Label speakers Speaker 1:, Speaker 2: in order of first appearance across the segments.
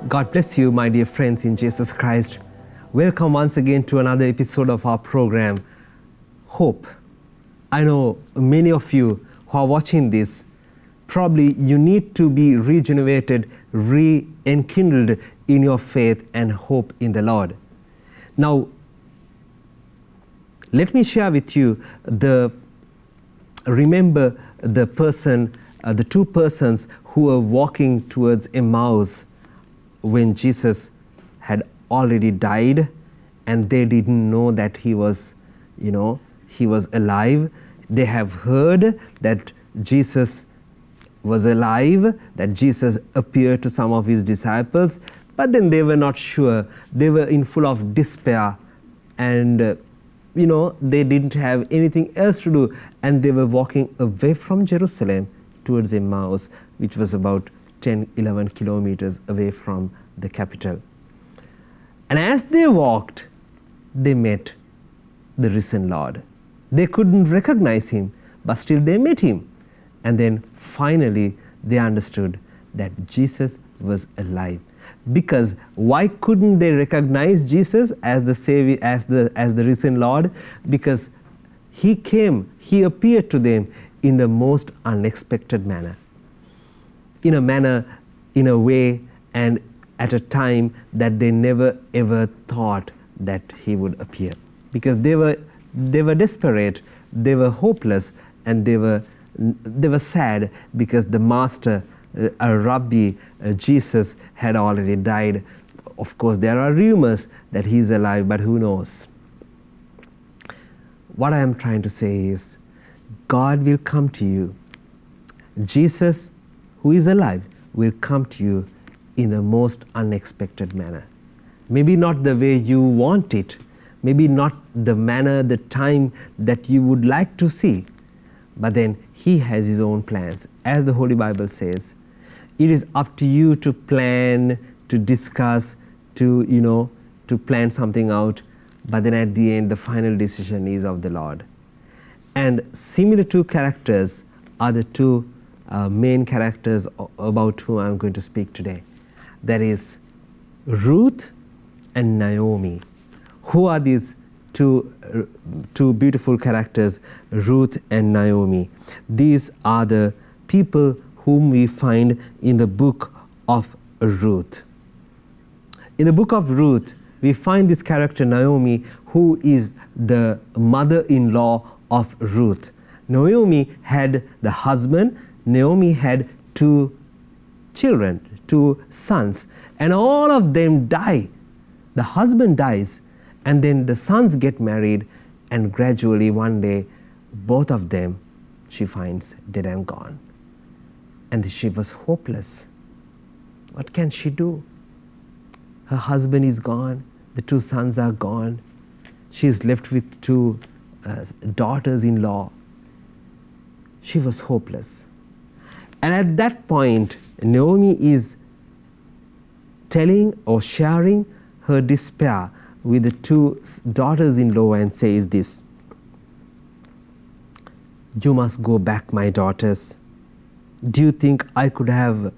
Speaker 1: God bless you, my dear friends in Jesus Christ. Welcome once again to another episode of our program, Hope. I know many of you who are watching this, probably you need to be regenerated, re-enkindled in your faith and hope in the Lord. Now, let me share with you remember the two persons who were walking towards Emmaus when Jesus had already died, and they didn't know that he was alive. They have heard that Jesus was alive, that Jesus appeared to some of his disciples, but then they were not sure. They were in full of despair, and they didn't have anything else to do, and they were walking away from Jerusalem towards Emmaus, which was about 10-11 kilometers away from the capital. And as they walked, they met the risen Lord. They couldn't recognize him, but still they met him. And then finally they understood that Jesus was alive. Because why couldn't they recognize Jesus as the Savior, as the risen Lord? Because he came, he appeared to them in the most unexpected manner. In a way, and at a time that they never ever thought that he would appear. Because they were desperate, they were hopeless, and they were sad because the master, Rabbi Jesus, had already died. Of course, there are rumors that he's alive, but who knows? What I am trying to say is, God will come to you. Jesus, who is alive, will come to you in the most unexpected manner. Maybe not the way you want it, maybe not the manner, the time that you would like to see, but then he has his own plans. As the Holy Bible says, it is up to you to plan, to discuss, to plan something out, but then at the end, the final decision is of the Lord. And similar two characters are the two main characters about whom I'm going to speak today. That is Ruth and Naomi. Who are these two beautiful characters, Ruth and Naomi? These are the people whom we find in the book of Ruth. In the book of Ruth, we find this character Naomi, who is the mother-in-law of Ruth. Naomi had the husband. Naomi had two children, two sons, and all of them die. The husband dies, and then the sons get married, and gradually one day, both of them she finds dead and gone. And she was hopeless. What can she do? Her husband is gone, the two sons are gone. She is left with two daughters-in-law. She was hopeless. And at that point, Naomi is telling or sharing her despair with the two daughters-in-law and says this: "You must go back, my daughters. Do you think I could have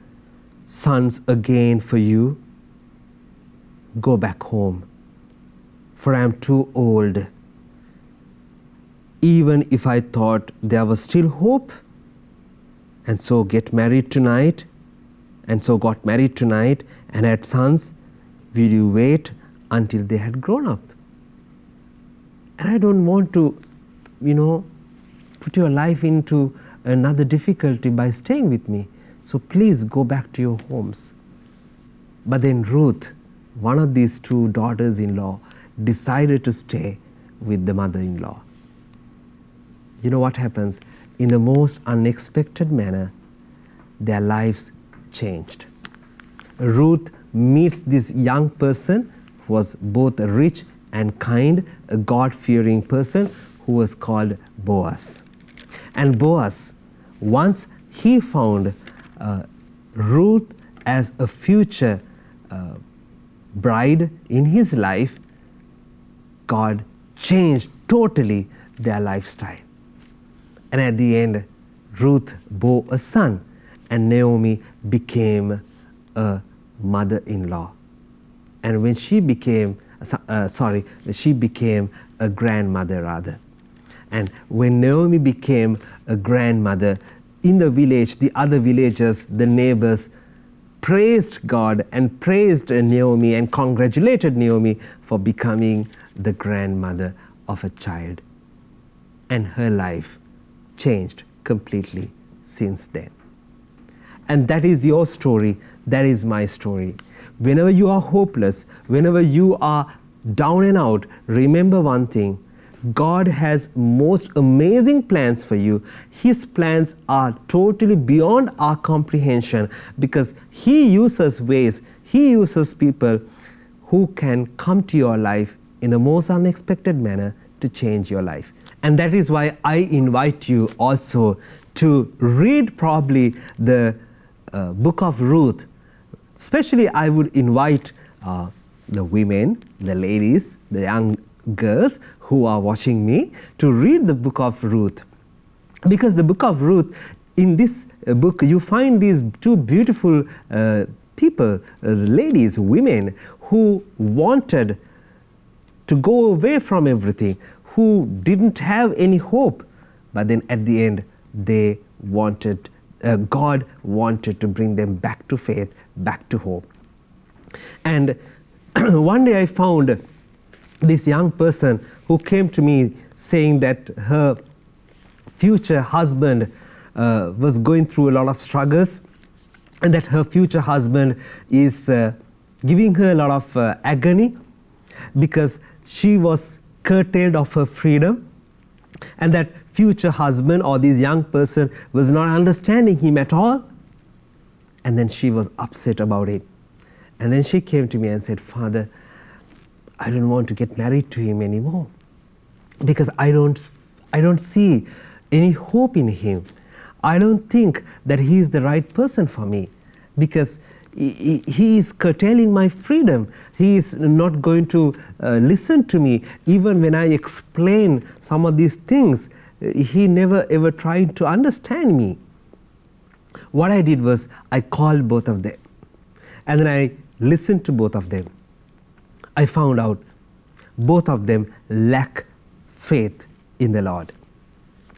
Speaker 1: sons again for you? Go back home, for I am too old. Even if I thought there was still hope, and so get married tonight, and so got married tonight and had sons, will you wait until they had grown up? And I don't want to, put your life into another difficulty by staying with me. So please go back to your homes." But then Ruth, one of these two daughters-in-law, decided to stay with the mother-in-law. You know what happens? In the most unexpected manner, their lives changed. Ruth meets this young person who was both rich and kind, a God-fearing person who was called Boaz. And Boaz, once he found Ruth as a future bride in his life, God changed totally their lifestyle. And at the end, Ruth bore a son, and Naomi became a mother-in-law. And when she became, she became a grandmother rather. And when Naomi became a grandmother, in the village, the other villagers, the neighbors, praised God and praised Naomi and congratulated Naomi for becoming the grandmother of a child. And her life changed completely since then. And that is your story, that is my story. Whenever you are hopeless, whenever you are down and out, remember one thing: God has most amazing plans for you. His plans are totally beyond our comprehension, because He uses ways, He uses people who can come to your life in the most unexpected manner to change your life. And that is why I invite you also to read probably the book of Ruth. Especially I would invite the women, the ladies, the young girls who are watching me to read the book of Ruth. Because the book of Ruth, in this book you find these two beautiful people, ladies, women who wanted to go away from everything, who didn't have any hope, but then at the end they wanted, God wanted to bring them back to faith, back to hope. And one day I found this young person who came to me saying that her future husband was going through a lot of struggles, and that her future husband is giving her a lot of agony because she was curtailed of her freedom, and that future husband or this young person was not understanding him at all. And then she was upset about it. And then she came to me and said, "Father, I don't want to get married to him anymore because I don't see any hope in him. I don't think that he is the right person for me because he is curtailing my freedom. He is not going to listen to me. Even when I explain some of these things, he never ever tried to understand me." What I did was I called both of them, and then I listened to both of them. I found out both of them lack faith in the Lord.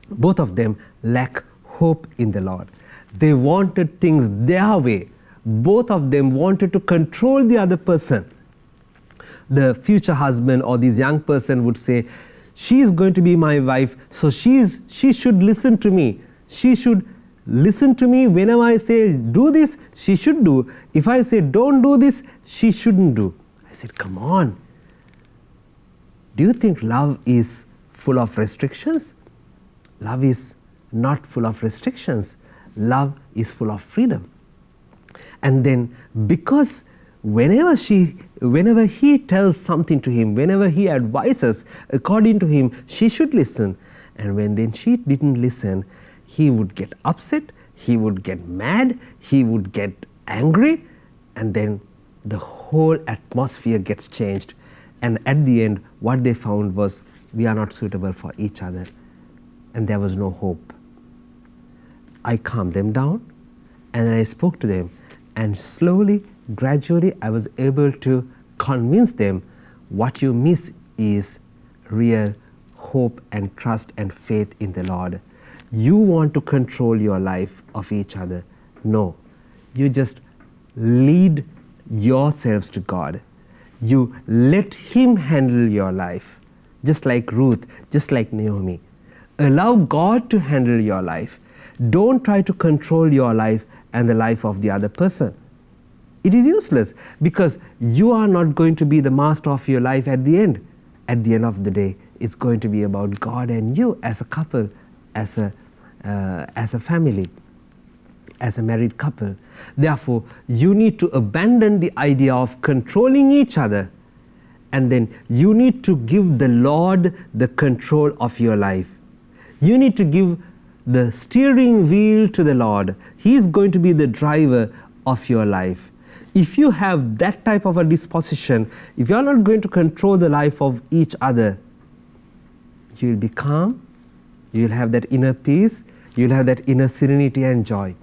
Speaker 1: Both of them lack hope in the Lord. They wanted things their way. Both of them wanted to control the other person. The future husband or this young person would say, "She is going to be my wife, so she should listen to me. She should listen to me. Whenever I say do this, she should do. If I say don't do this, she shouldn't do." I said, "Come on. Do you think love is full of restrictions?" Love is not full of restrictions. Love is full of freedom. And then because whenever he tells something to him, whenever he advises according to him, she should listen. And when then she didn't listen, he would get upset, he would get mad, he would get angry, and then the whole atmosphere gets changed. And at the end, what they found was, we are not suitable for each other. And there was no hope. I calmed them down, and then I spoke to them. And slowly, gradually, I was able to convince them what you miss is real hope and trust and faith in the Lord. You want to control your life of each other. No, you just lead yourselves to God. You let Him handle your life, just like Ruth, just like Naomi. Allow God to handle your life. Don't try to control your life and the life of the other person. It is useless because you are not going to be the master of your life at the end. At the end of the day, it's going to be about God and you as a couple, as a family, as a married couple. Therefore, you need to abandon the idea of controlling each other, and then you need to give the Lord the control of your life. You need to give the steering wheel to the Lord. He is going to be the driver of your life. If you have that type of a disposition, if you are not going to control the life of each other, you will be calm, you will have that inner peace, you will have that inner serenity and joy.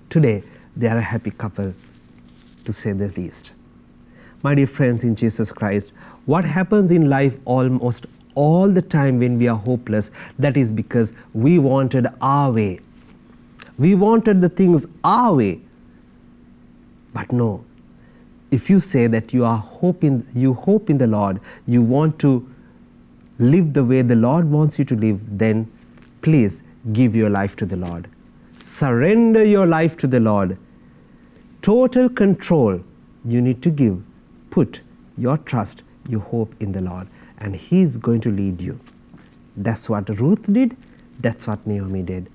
Speaker 1: Today, they are a happy couple. to say the least. My dear friends in Jesus Christ, what happens in life almost all the time when we are hopeless, that is because we wanted our way. We wanted the things our way. But no, if you say that you hope in the Lord, you want to live the way the Lord wants you to live, then please give your life to the Lord. Surrender your life to the Lord. Total control you need to give. Put your trust, your hope in the Lord, and He is going to lead you. That's what Ruth did. That's what Naomi did.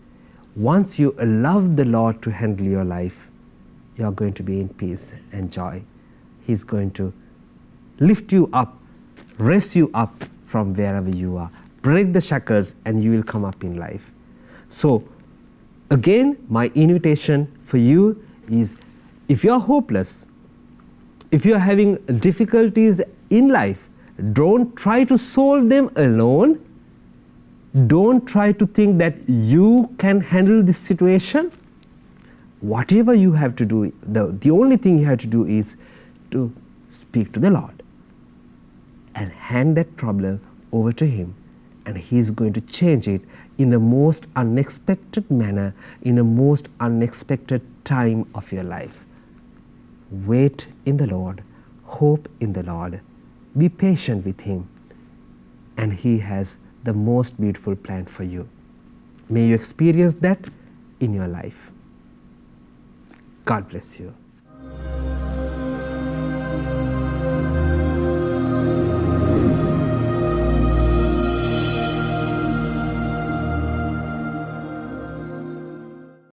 Speaker 1: Once you allow the Lord to handle your life, you are going to be in peace and joy. He's going to lift you up, raise you up from wherever you are, break the shackles, and you will come up in life. So, again, my invitation for you is, if you are hopeless, if you are having difficulties in life, don't try to solve them alone. Don't try to think that you can handle this situation. Whatever you have to do, the only thing you have to do is to speak to the Lord and hand that problem over to Him, and He is going to change it in the most unexpected manner, in the most unexpected time of your life. Wait in the Lord, hope in the Lord, be patient with Him, and He has the most beautiful plan for you. May you experience that in your life. God bless you.